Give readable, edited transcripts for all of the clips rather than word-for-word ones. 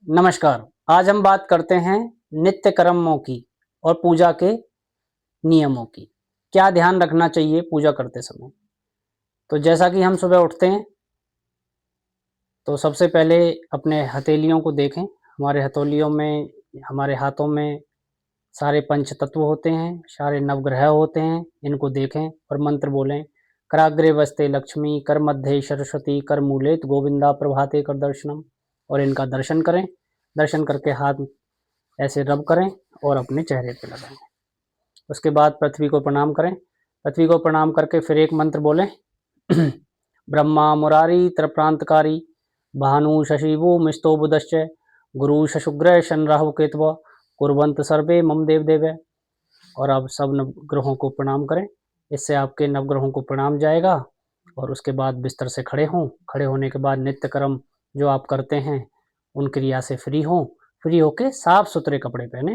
नमस्कार। आज हम बात करते हैं नित्य कर्मों की और पूजा के नियमों की। क्या ध्यान रखना चाहिए पूजा करते समय? तो जैसा कि हम सुबह उठते हैं तो सबसे पहले अपने हथेलियों को देखें। हमारे हथेलियों में, हमारे हाथों में सारे पंच तत्व होते हैं, सारे नवग्रह होते हैं। इनको देखें और मंत्र बोलें। कराग्रे वस्ते लक्ष्मी, कर मध्ये सरस्वती, कर मूले गोविंदा, प्रभाते कर दर्शनम। और इनका दर्शन करें। दर्शन करके हाथ ऐसे रब करें और अपने चेहरे पे लगाएं। उसके बाद पृथ्वी को प्रणाम करें। पृथ्वी को प्रणाम करके फिर एक मंत्र बोलें। ब्रह्मा मुरारी त्रिप्रांतकारी, भानु शशिभु मिस्तो बुधश्च, गुरु शशुग्र शन राहु केतव, कुर्वंत सर्वे मम देव देव। और अब सब नवग्रहों को प्रणाम करें। इससे आपके नवग्रहों को प्रणाम जाएगा। और उसके बाद बिस्तर से खड़े हों। खड़े होने के बाद नित्य कर्म जो आप करते हैं उन क्रिया से फ्री हों। फ्री होके साफ सुथरे कपड़े पहने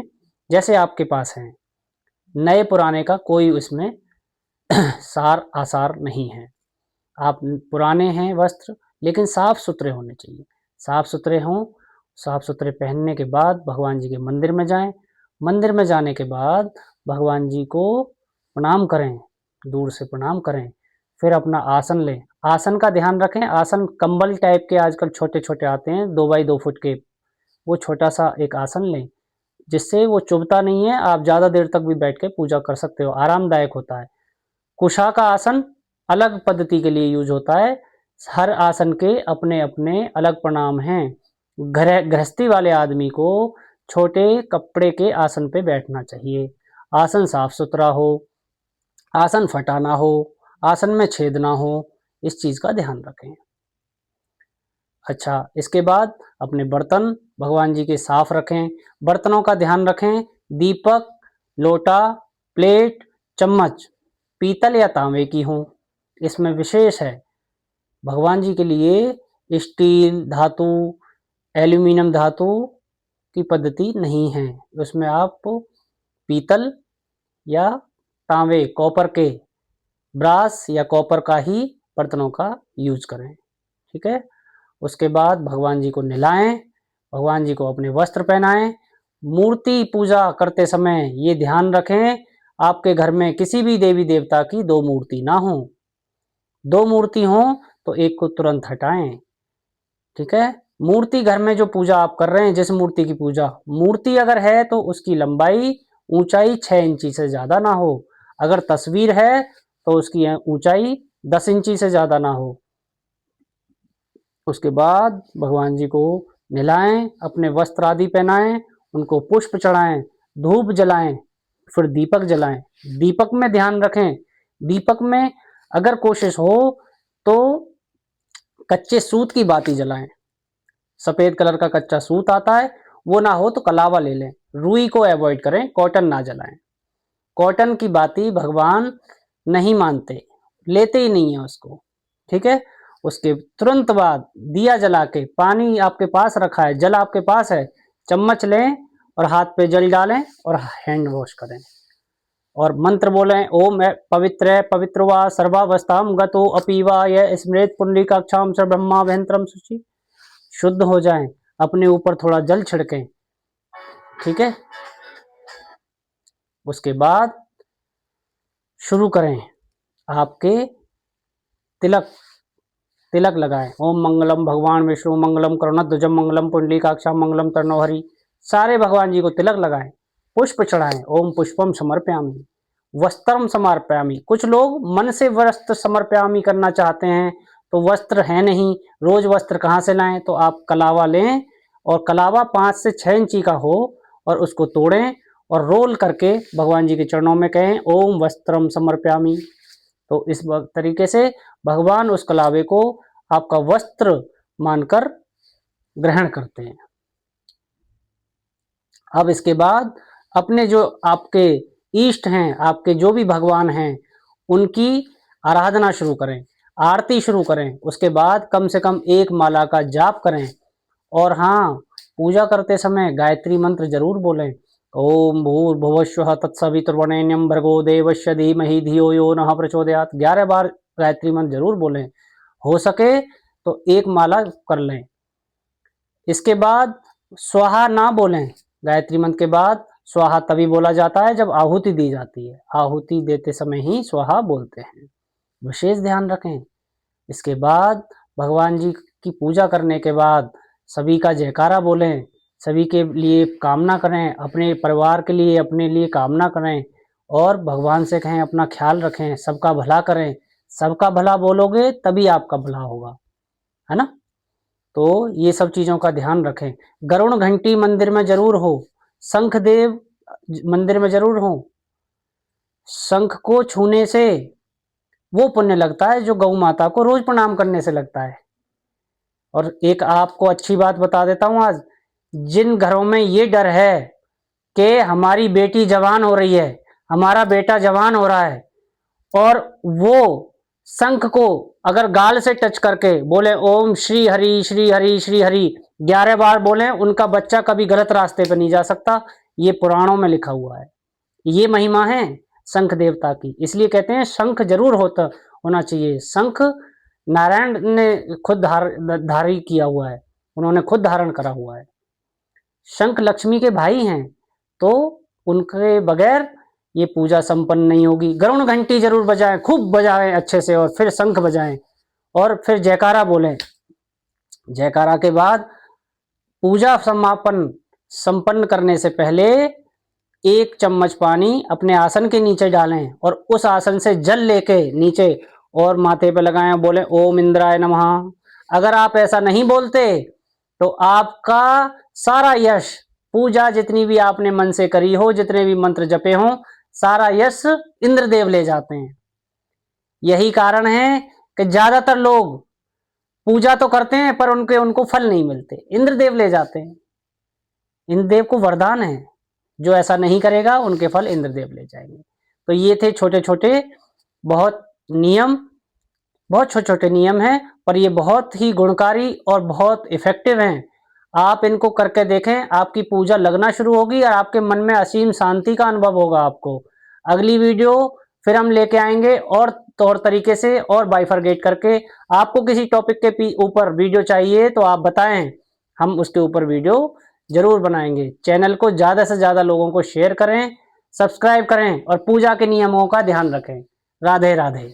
जैसे आपके पास हैं। नए पुराने का कोई उसमें सार आसार नहीं है। आप पुराने हैं वस्त्र, लेकिन साफ सुथरे होने चाहिए। साफ सुथरे हों। साफ सुथरे पहनने के बाद भगवान जी के मंदिर में जाएं। मंदिर में जाने के बाद भगवान जी को प्रणाम करें, दूर से प्रणाम करें। फिर अपना आसन लें। आसन का ध्यान रखें। आसन कंबल टाइप के आजकल छोटे छोटे आते हैं, 2 बाई 2 फुट के। वो छोटा सा एक आसन लें जिससे वो चुभता नहीं है। आप ज़्यादा देर तक भी बैठ के पूजा कर सकते हो, आरामदायक होता है। कुशा का आसन अलग पद्धति के लिए यूज होता है। हर आसन के अपने अपने अलग प्रणाम हैं। गृहस्थी वाले आदमी को छोटे कपड़े के आसन पे बैठना चाहिए। आसन साफ सुथरा हो, आसन फटा ना हो, आसन में छेद ना हो, इस चीज़ का ध्यान रखें। अच्छा, इसके बाद अपने बर्तन भगवान जी के साफ रखें। बर्तनों का ध्यान रखें। दीपक, लोटा, प्लेट, चम्मच पीतल या तांबे की हों। इसमें विशेष है, भगवान जी के लिए स्टील धातु, एल्यूमिनियम धातु की पद्धति नहीं है। उसमें आप पीतल या तांबे, कॉपर के, ब्रास या कॉपर का ही बर्तनों का यूज करें। ठीक है। उसके बाद भगवान जी को नहलाएं। भगवान जी को अपने वस्त्र पहनाएं। मूर्ति पूजा करते समय ये ध्यान रखें, आपके घर में किसी भी देवी देवता की 2 मूर्ति ना हो। 2 मूर्ति हो तो एक को तुरंत हटाएं। ठीक है। मूर्ति घर में जो पूजा आप कर रहे हैं, जिस मूर्ति की पूजा, मूर्ति अगर है तो उसकी लंबाई ऊंचाई 6 इंची से ज्यादा ना हो। अगर तस्वीर है तो उसकी ऊंचाई 10 इंची से ज्यादा ना हो। उसके बाद भगवान जी को नहलाएं, अपने वस्त्र आदि पहनाएं, उनको पुष्प चढ़ाएं, धूप जलाएं, फिर दीपक जलाएं। दीपक में ध्यान रखें, दीपक में अगर कोशिश हो तो कच्चे सूत की बाती जलाएं। सफेद कलर का कच्चा सूत आता है, वो ना हो तो कलावा ले लें। रुई को अवॉइड करें, कॉटन ना जलाएं। कॉटन की बाती भगवान नहीं मानते, लेते ही नहीं है उसको। ठीक है। उसके तुरंत बाद दिया जला के, पानी आपके पास रखा है, जल आपके पास है, चम्मच लें और हाथ पे जल डालें और हैंड वॉश करें। और मंत्र बोलें, ओम पवित्र पवित्र वा सर्वावस्थाम गतो अपीवा यह स्मृत पुंडलीकाक्षाम स ब्रह्मा भयंतरम शुचि। शुद्ध हो जाएं। अपने ऊपर थोड़ा जल छिड़कें। ठीक है। उसके बाद शुरू करें। आपके तिलक तिलक लगाएं। ओम मंगलम भगवान विष्णु मंगलम करुणध्वजम मंगलम पुंडलीकाक्षाम मंगलम तरणोहरि। सारे भगवान जी को तिलक लगाएं, पुष्प चढ़ाएं। ओम पुष्पम समर्पयामि, वस्त्रम समर्पयामि। कुछ लोग मन से वस्त्र समर्पयामि करना चाहते हैं, तो वस्त्र है नहीं, रोज वस्त्र कहाँ से लाएं? तो आप कलावा लें और कलावा 5 से 6 इंची का हो और उसको तोड़ें और रोल करके भगवान जी के चरणों में कहें, ओम वस्त्रम समर्पयामि। तो इस तरीके से भगवान उस कलावे को आपका वस्त्र मानकर ग्रहण करते हैं। अब इसके बाद अपने जो आपके इष्ट हैं, आपके जो भी भगवान हैं, उनकी आराधना शुरू करें, आरती शुरू करें। उसके बाद कम से कम 1 माला का जाप करें। और हाँ, पूजा करते समय गायत्री मंत्र जरूर बोलें। ओम भूर्भुवस्वः तत्सवितुर्वरेण्यं भर्गो देवस्य धीमहि धियो यो नः प्रचोदयात्। 11 बार गायत्री मंत्र जरूर बोलें। हो सके तो 1 माला कर लें। इसके बाद स्वाहा ना बोलें। गायत्री मंत्र के बाद स्वाहा तभी बोला जाता है जब आहुति दी जाती है। आहुति देते समय ही स्वाहा बोलते हैं, विशेष ध्यान रखें। इसके बाद भगवान जी की पूजा करने के बाद सभी का जयकारा बोलें, सभी के लिए कामना करें, अपने परिवार के लिए, अपने लिए कामना करें और भगवान से कहें अपना ख्याल रखें, सबका भला करें। सबका भला बोलोगे तभी आपका भला होगा, है ना। तो ये सब चीज़ों का ध्यान रखें। गरुड़ घंटी मंदिर में जरूर हो, शंख देव मंदिर में जरूर हो। शंख को छूने से वो पुण्य लगता है जो गौ माता को रोज प्रणाम करने से लगता है। और एक आपको अच्छी बात बता देता हूं आज, जिन घरों में ये डर है कि हमारी बेटी जवान हो रही है, हमारा बेटा जवान हो रहा है, और वो शंख को अगर गाल से टच करके बोले ओम श्री हरि श्री हरि श्री हरि 11 बार बोले, उनका बच्चा कभी गलत रास्ते पर नहीं जा सकता। ये पुराणों में लिखा हुआ है। ये महिमा है शंख देवता की, इसलिए कहते हैं शंख जरूर होना चाहिए। शंख नारायण ने खुद धारी किया हुआ है, उन्होंने खुद धारण करा हुआ है। शंख लक्ष्मी के भाई हैं, तो उनके बगैर ये पूजा संपन्न नहीं होगी। गरुड़ घंटी जरूर बजाएं, खूब बजाएं अच्छे से, और फिर शंख बजाएं और फिर जयकारा बोलें। जयकारा के बाद पूजा समापन संपन्न करने से पहले 1 चम्मच पानी अपने आसन के नीचे डालें और उस आसन से जल लेके नीचे और माथे पे लगाएं, बोले ओम इंद्राय नमः। अगर आप ऐसा नहीं बोलते तो आपका सारा यश, पूजा जितनी भी आपने मन से करी हो, जितने भी मंत्र जपे हों, सारा यश इंद्रदेव ले जाते हैं। यही कारण है कि ज्यादातर लोग पूजा तो करते हैं पर उनको फल नहीं मिलते, इंद्रदेव ले जाते हैं। इंद्रदेव को वरदान है, जो ऐसा नहीं करेगा उनके फल इंद्रदेव ले जाएंगे। तो ये थे छोटे छोटे बहुत छोटे छोटे नियम हैं, पर ये बहुत ही गुणकारी और बहुत इफेक्टिव हैं। आप इनको करके देखें, आपकी पूजा लगना शुरू होगी और आपके मन में असीम शांति का अनुभव होगा आपको। अगली वीडियो फिर हम लेके आएंगे और तौर तरीके से और बाइफरगेट करके। आपको किसी टॉपिक के ऊपर वीडियो चाहिए तो आप बताएं, हम उसके ऊपर वीडियो जरूर बनाएंगे। चैनल को ज़्यादा से ज़्यादा लोगों को शेयर करें, सब्सक्राइब करें और पूजा के नियमों का ध्यान रखें। राधे राधे।